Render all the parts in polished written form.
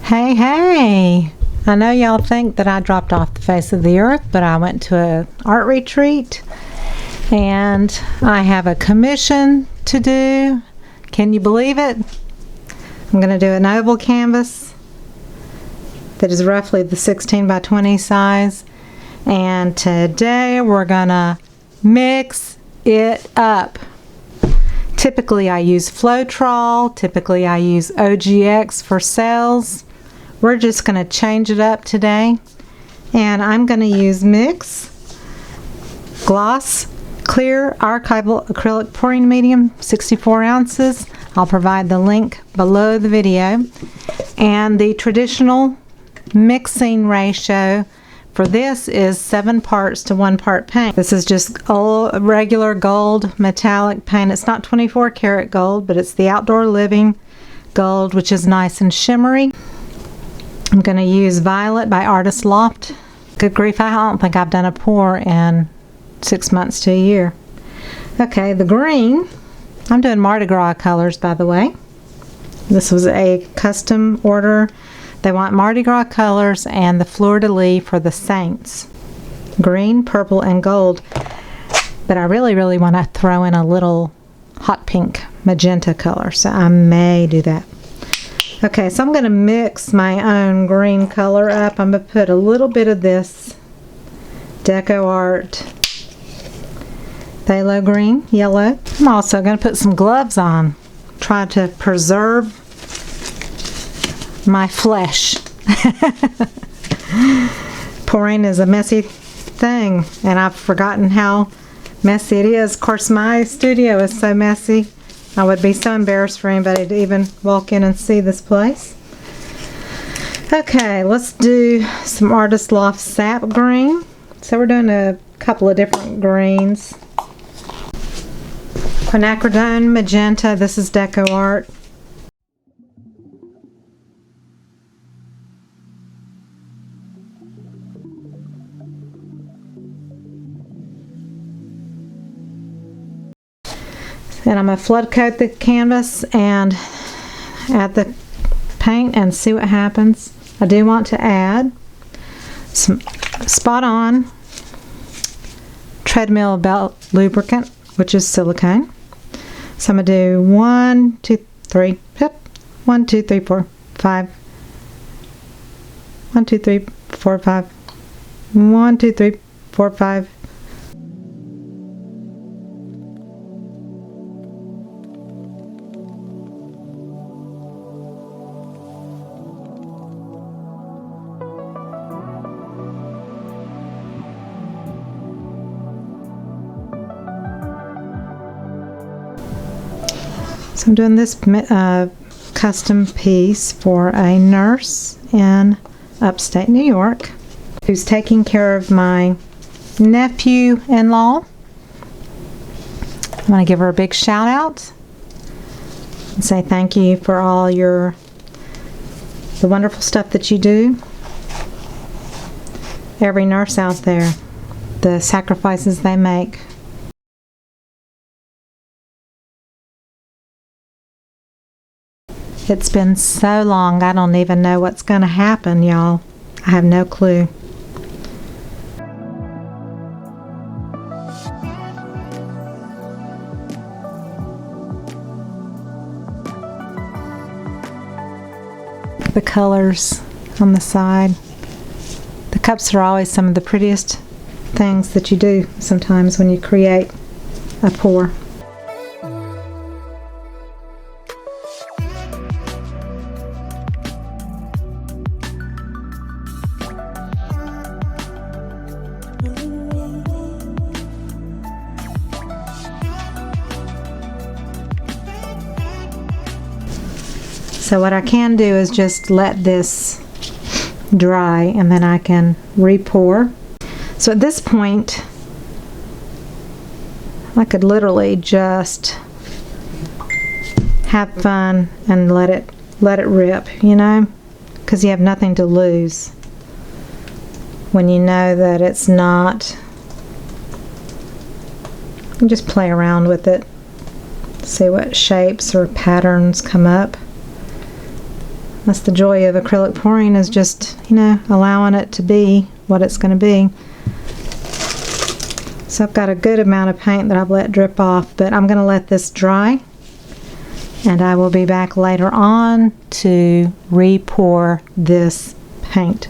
Hey, hey! I know y'all think that I dropped off the face of the earth, but I went to an art retreat and I have a commission to do. Can you believe it? I'm going to do an oval canvas that is roughly the 16 by 20 size, and today we're going to mix it up. Typically I use Floetrol, typically I use OGX for cells. We're just going to change it up today, and I'm going to use Mix Gloss Clear Archival Acrylic Pouring Medium, 64 ounces. I'll provide the link below the video. And the traditional mixing ratio for this is 7 parts to 1 part paint. This is just old, regular gold metallic paint. It's not 24 karat gold, but it's the Outdoor Living gold, which is nice and shimmery. I'm going to use Violet by Artist Loft. Good grief, I don't think I've done a pour in 6 months to a year. Okay, the green, I'm doing Mardi Gras colors, by the way. This was a custom order. They want Mardi Gras colors and the fleur-de-lis for the saints. Green, purple, and gold. But I really want to throw in a little hot pink magenta color, so I may do that. Okay, so I'm going to mix my own green color up. I'm going to put a little bit of this DecoArt phthalo green, yellow. I'm also going to put some gloves on. Try to preserve my flesh. Pouring is a messy thing, and I've forgotten how messy it is. Of course, my studio is so messy. I would be so embarrassed for anybody to even walk in and see this place. Okay, let's do some Artist Loft Sap Green. So we're doing a couple of different greens. Quinacridone Magenta, this is DecoArt. And I'm going to flood coat the canvas and add the paint and see what happens. I do want to add some Spot On treadmill belt lubricant, which is silicone. So I'm going to do 1, 2, 3, 1, 2, 3, 4, 5. 1, 2, 3, 4, 5. 1, 2, 3, 4, 5. So I'm doing this custom piece for a nurse in upstate New York who's taking care of my nephew-in-law. I want to give her a big shout out and say thank you for all the wonderful stuff that you do. Every nurse out there, the sacrifices they make. It's been so long, I don't even know what's going to happen, y'all. I have no clue. The colors on the side. The cups are always some of the prettiest things that you do sometimes when you create a pour. So what I can do is just let this dry and then I can re-pour. So at this point I could literally just have fun and let it rip, you know, because you have nothing to lose when you know that it's not. You just play around with it, see what shapes or patterns come up. That's the joy of acrylic pouring, is just, you know, allowing it to be what it's going to be. So I've got a good amount of paint that I've let drip off, but I'm going to let this dry, and I will be back later on to re-pour this paint.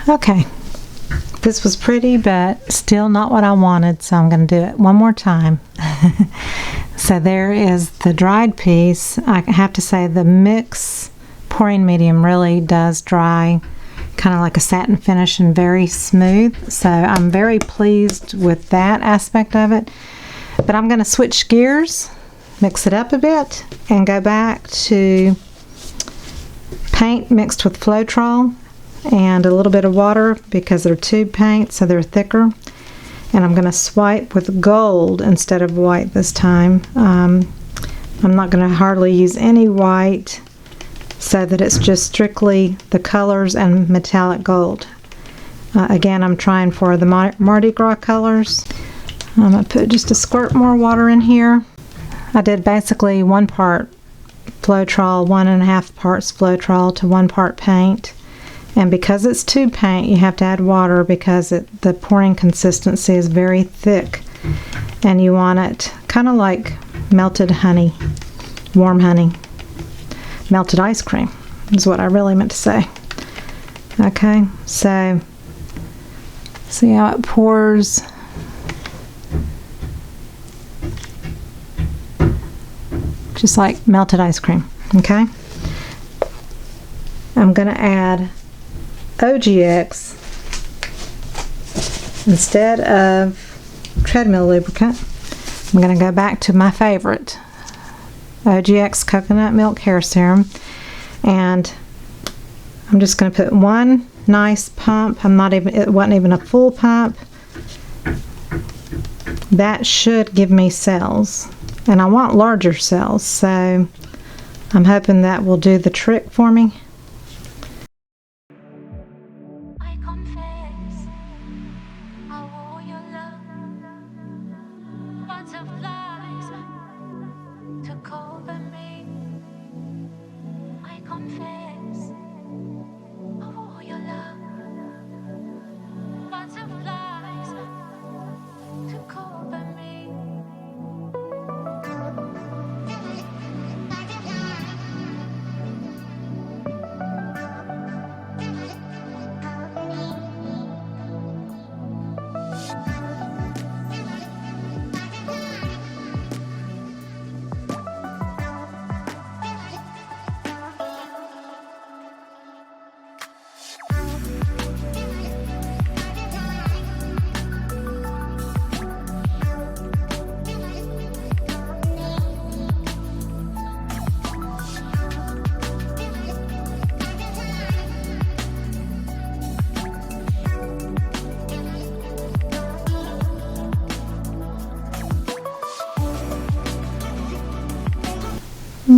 Okay, this was pretty, but still not what I wanted, so I'm going to do it one more time. So there is the dried piece. I have to say the mix pouring medium really does dry kind of like a satin finish and very smooth, so I'm very pleased with that aspect of it. But I'm going to switch gears, mix it up a bit, and go back to paint mixed with Floetrol and a little bit of water, because they're tube paint, so they're thicker. And I'm going to swipe with gold instead of white this time. I'm not going to hardly use any white, so that it's just strictly the colors and metallic gold. Again, I'm trying for the Mardi Gras colors. I'm going to put just a squirt more water in here. I did basically 1 part Floetrol, 1.5 parts Floetrol to 1 part paint. And because it's tube paint, you have to add water because the pouring consistency is very thick. And you want it kind of like melted honey, warm honey. Melted ice cream is what I really meant to say. Okay, so see how it pours. Just like melted ice cream, okay? I'm going to add OGX instead of treadmill lubricant. I'm going to go back to my favorite, OGX coconut milk hair serum, and I'm just going to put 1 nice pump. It wasn't even a full pump. That should give me cells, and I want larger cells, so I'm hoping that will do the trick for me.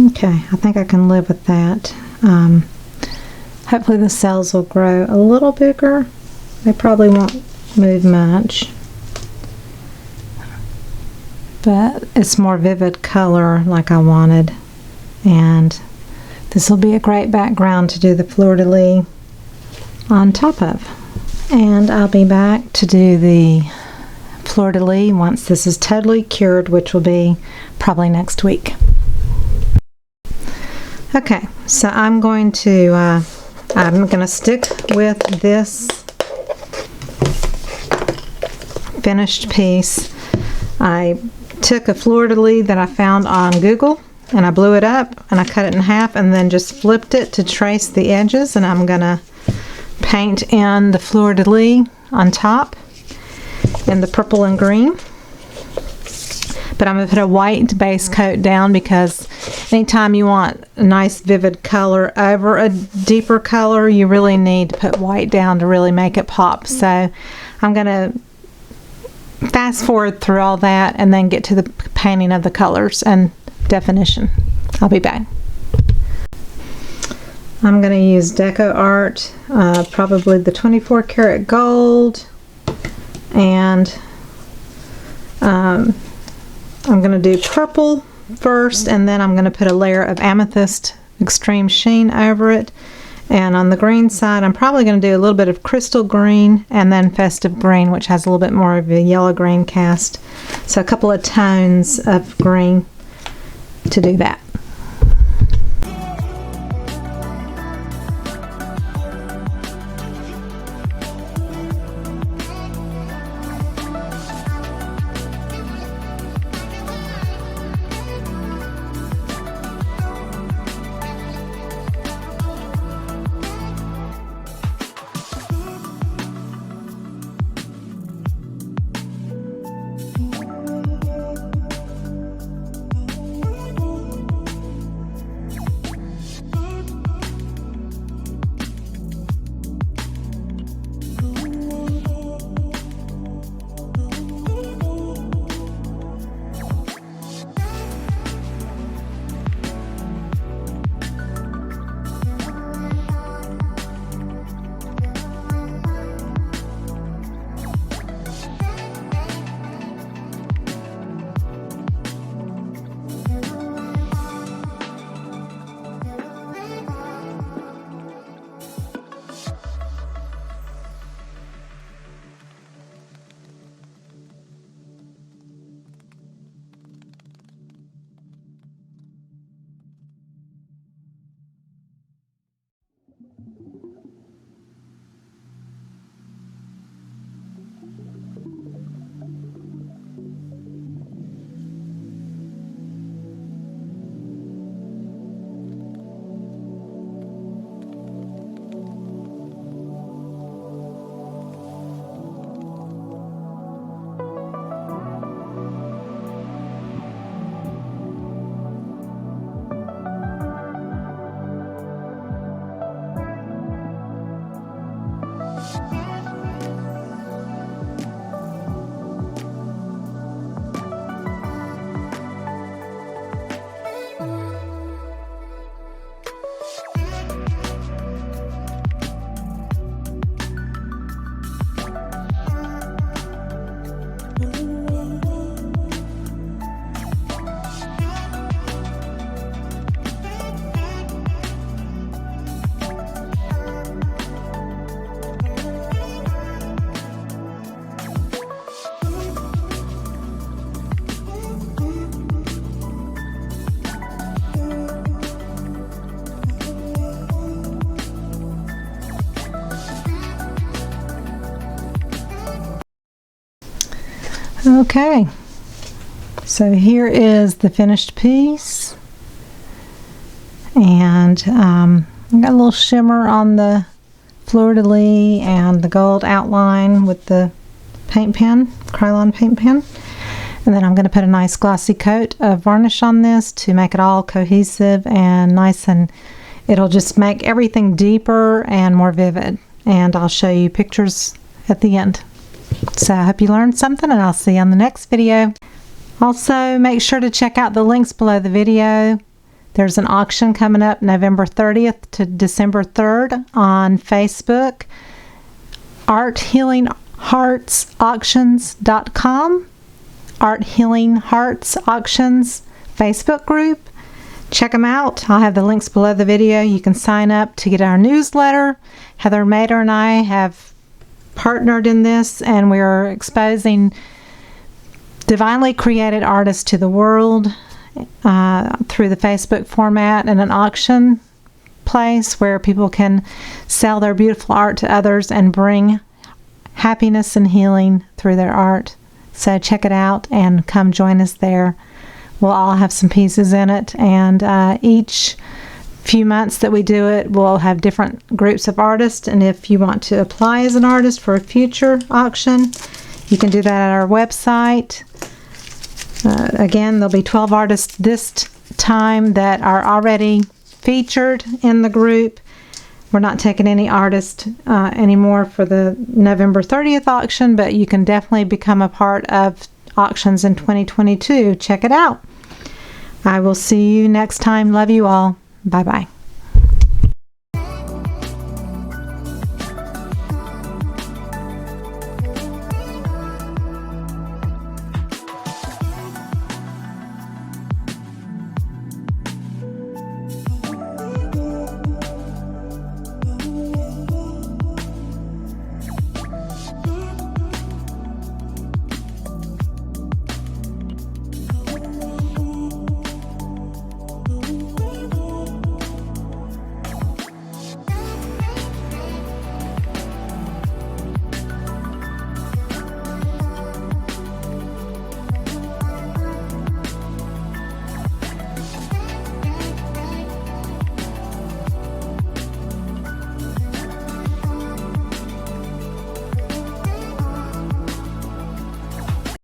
Okay, I think I can live with that. Hopefully the cells will grow a little bigger. They probably won't move much. but it's more vivid color like I wanted, and this will be a great background to do the fleur-de-lis on top of. And I'll be back to do the fleur-de-lis once this is totally cured, which will be probably next week. Okay, so I'm going to stick with this finished piece. I took a fleur-de-lis that I found on Google, and I blew it up and I cut it in half and then just flipped it to trace the edges, and I'm gonna paint in the fleur-de-lis on top in the purple and green. But I'm going to put a white base coat down, because anytime you want a nice vivid color over a deeper color, you really need to put white down to really make it pop. So I'm going to fast forward through all that and then get to the painting of the colors and definition. I'll be back. I'm going to use decoart, probably the 24 karat gold, and I'm going to do purple first, and then I'm going to put a layer of amethyst extreme sheen over it. And on the green side, I'm probably going to do a little bit of crystal green and then festive green, which has a little bit more of a yellow green cast. So a couple of tones of green to do that. Okay, so here is the finished piece, and I got a little shimmer on the fleur-de-lis and the gold outline with the paint pen, Krylon paint pen. And then I'm going to put a nice glossy coat of varnish on this to make it all cohesive and nice, and it'll just make everything deeper and more vivid. And I'll show you pictures at the end. So I hope you learned something, and I'll see you on the next video. Also, make sure to check out the links below the video. There's an auction coming up November 30th to December 3rd on Facebook, arthealingheartsauctions.com, Art Healing Hearts Auctions Facebook group. Check them out. I'll have the links below the video. You can sign up to get our newsletter. Heather Mader and I have partnered in this, and we are exposing divinely created artists to the world through the Facebook format and an auction place where people can sell their beautiful art to others and bring happiness and healing through their art. So check it out and come join us there. We'll all have some pieces in it, and each few months that we do it, we'll have different groups of artists, and if you want to apply as an artist for a future auction, you can do that at our website. Again, there'll be 12 artists this time that are already featured in the group. We're not taking any artists anymore for the November 30th auction, but you can definitely become a part of auctions in 2022. Check it out. I will see you next time. Love you all. Bye-bye.